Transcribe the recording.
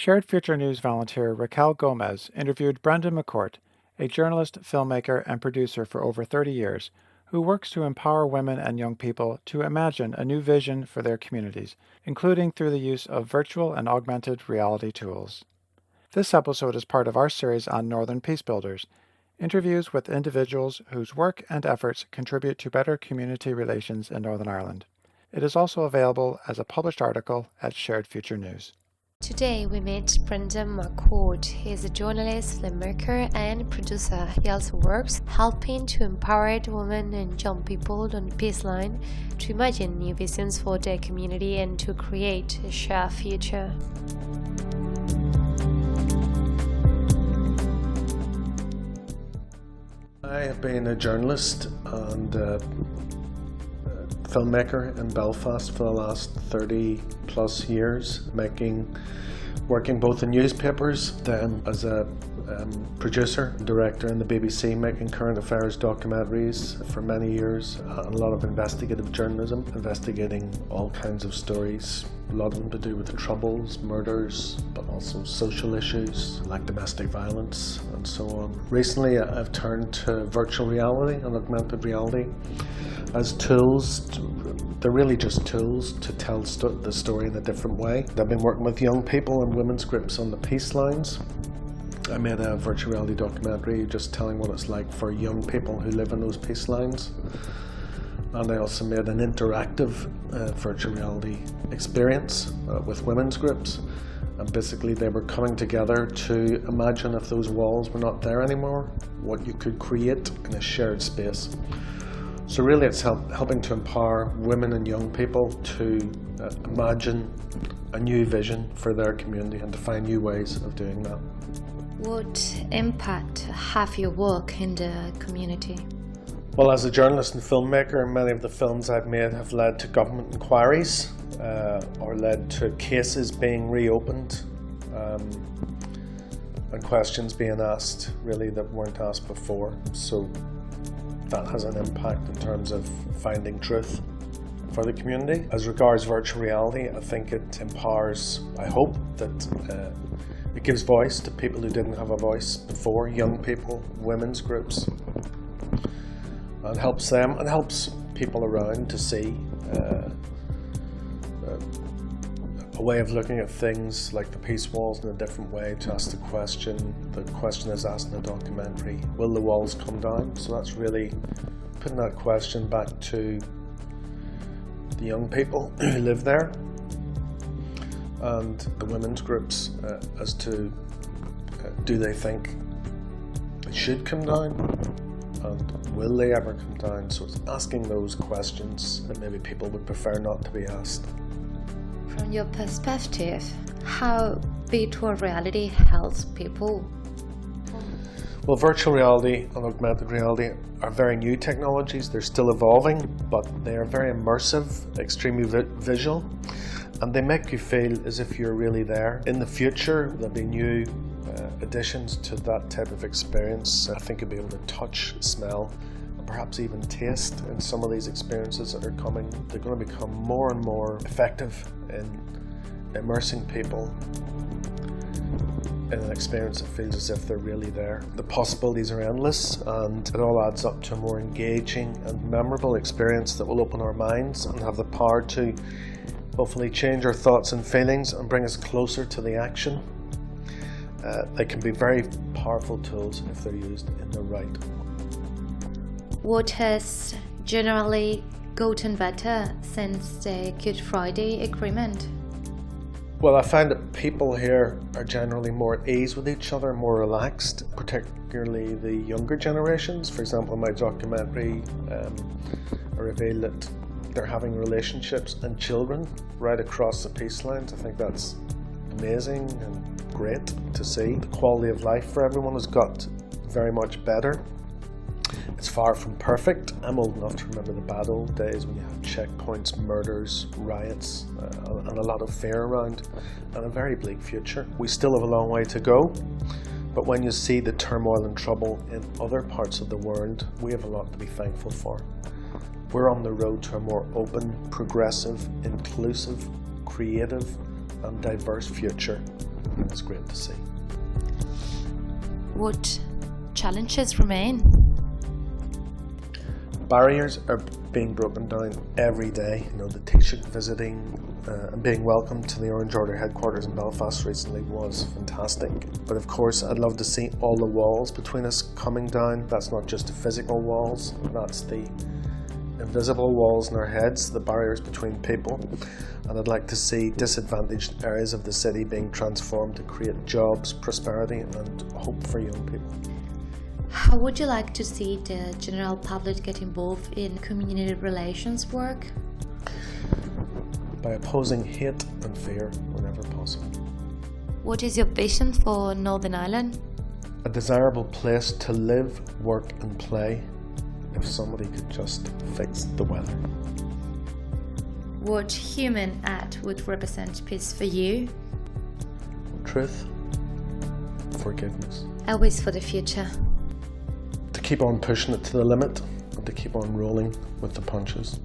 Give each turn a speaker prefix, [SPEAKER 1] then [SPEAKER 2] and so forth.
[SPEAKER 1] Shared Future News volunteer Raquel Gomez interviewed Brendan McCourt, a journalist, filmmaker, and producer for over 30 years, who works to empower women and young people to imagine a new vision for their communities, including through the use of virtual and augmented reality tools. This episode is part of our series on Northern Peacebuilders, interviews with individuals whose work and efforts contribute to better community relations in Northern Ireland. It is also available as a published article at Shared Future News.
[SPEAKER 2] Today we met Brendan McCourt. He is a journalist, filmmaker, and producer. He also works helping to empower women and young people on the peace line to imagine new visions for their community and to create a shared future.
[SPEAKER 3] I have been a journalist and filmmaker in Belfast for the last 30 plus years, working both in newspapers, then as a producer, director in the BBC, making current affairs documentaries for many years, and a lot of investigative journalism, investigating all kinds of stories, a lot of them to do with the Troubles, murders, but also social issues like domestic violence and so on. Recently I've turned to virtual reality and augmented reality as tools. They're really just tools to tell the story in a different way. I've been working with young people and women's groups on the peace lines. I made a virtual reality documentary just telling what it's like for young people who live in those peace lines. And I also made an interactive virtual reality experience with women's groups. And basically they were coming together to imagine if those walls were not there anymore, what you could create in a shared space. So really it's helping to empower women and young people to imagine a new vision for their community and to find new ways of doing that.
[SPEAKER 2] What impact have your work in the community?
[SPEAKER 3] Well, as a journalist and filmmaker, many of the films I've made have led to government inquiries or led to cases being reopened and questions being asked really that weren't asked before. So that has an impact in terms of finding truth for the community. As regards virtual reality, I think it empowers, I hope, that it gives voice to people who didn't have a voice before, young people, women's groups, and helps them and helps people around to see a way of looking at things like the peace walls in a different way, to ask the question is asked in the documentary, will the walls come down? So that's really putting that question back to the young people who live there and the women's groups as to do they think it should come down and will they ever come down? So it's asking those questions that maybe people would prefer not to be asked.
[SPEAKER 2] From your perspective, how virtual reality helps people?
[SPEAKER 3] Well, virtual reality and augmented reality are very new technologies. They're still evolving, but they are very immersive, extremely visual, and they make you feel as if you're really there. In the future, there'll be new additions to that type of experience. I think you'll be able to touch, smell, and perhaps even taste in some of these experiences that are coming. They're going to become more and more effective in immersing people in an experience that feels as if they're really there. The possibilities are endless, and it all adds up to a more engaging and memorable experience that will open our minds and have the power to hopefully change our thoughts and feelings and bring us closer to the action. They can be very powerful tools if they're used in the right.
[SPEAKER 2] What has generally gotten better since the Good Friday Agreement?
[SPEAKER 3] Well, I find that people here are generally more at ease with each other, more relaxed, particularly the younger generations. For example, in my documentary, I reveal that they're having relationships and children right across the peace lines. I think that's amazing and great to see. The quality of life for everyone has got very much better. It's far from perfect. I'm old enough to remember the bad old days when you had checkpoints, murders, riots, and a lot of fear around, and a very bleak future. We still have a long way to go, but when you see the turmoil and trouble in other parts of the world, we have a lot to be thankful for. We're on the road to a more open, progressive, inclusive, creative, and diverse future. and it's great to see.
[SPEAKER 2] What challenges remain?
[SPEAKER 3] Barriers are being broken down every day. You know, the Taoiseach visiting and being welcomed to the Orange Order headquarters in Belfast recently was fantastic. But of course, I'd love to see all the walls between us coming down. That's not just the physical walls, that's the invisible walls in our heads, the barriers between people. And I'd like to see disadvantaged areas of the city being transformed to create jobs, prosperity, and hope for young people.
[SPEAKER 2] How would you like to see the general public get involved in community relations work?
[SPEAKER 3] By opposing hate and fear whenever possible.
[SPEAKER 2] What is your vision for Northern Ireland?
[SPEAKER 3] A desirable place to live, work and play if somebody could just fix the weather.
[SPEAKER 2] What human act would represent peace for you?
[SPEAKER 3] Truth, forgiveness.
[SPEAKER 2] A wish for the future.
[SPEAKER 3] To keep on pushing it to the limit and to keep on rolling with the punches.